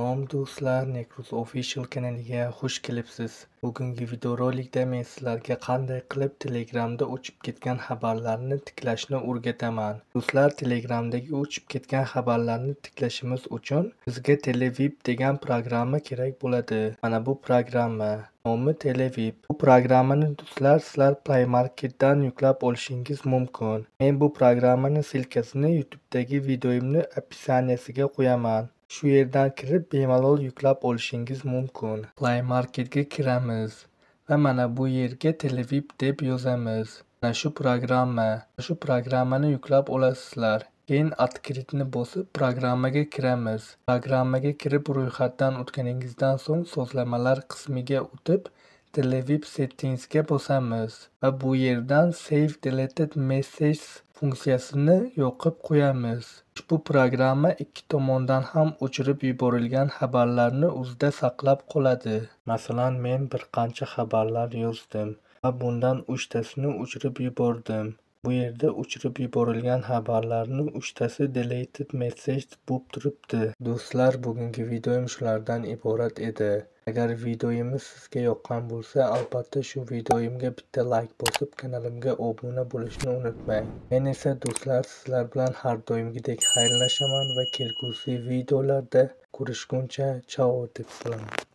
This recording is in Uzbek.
Salom do'stlar, Nekruz Official kanaliga xush kelibsiz. Bugungi videorolikda men sizlarga qanday qilib Telegramda o'chib ketgan xabarlarni tiklashni o'rgataman. Do'stlar, Telegramdagi o'chib ketgan xabarlarni tiklashimiz uchun bizga Televip degan programma kerak bo'ladi. Mana bu programma nomi Televip. Bu programmani do'stlar sizlar Play Marketdan yuklab olishingiz mumkin. Men bu programmani silkasini YouTube'dagi videoimni описаниесiga qo'yaman. Shu yerdan kirib bemalol yuklab olishingiz mumkin. Play Marketga kiramiz va mana bu yerga Televip deb yozamiz. Mana shu programmani yuklab olasizlar. Keyin Открыт'ni bosib programmaga kiramiz. Programmaga kirib ro'yxatdan o'tganingizdan so'ng sozlamalar qismiga o'tib Televip Settings'ga bosamiz va bu yerdan Save Deleted Messages funksiyasini yoqib qo'yamiz. Ushbu programma ikki tomondan ham o'chirib yuborilgan xabarlarni o'zida saqlab qoladi. Masalan, men bir qancha xabarlar yozdim va bundan 3 tasini o'chirib yubordim. Bu yerda o'chirib yuborilgan xabarlarni 3 tasi Deleted Message bo'lib turibdi. Do'stlar, bugungi videoim shulardan iborat edi. Agar videoimiz sizga yoqqan bo'lsa, albatta shu videoimga bitta like bosib, kanalimga obuna bo'lishni unutmang. Men esa do'stlar, sizlar bilan har doimgidek xayrlashaman va kelgusi videolarda ko'rishguncha chao deb qolaman.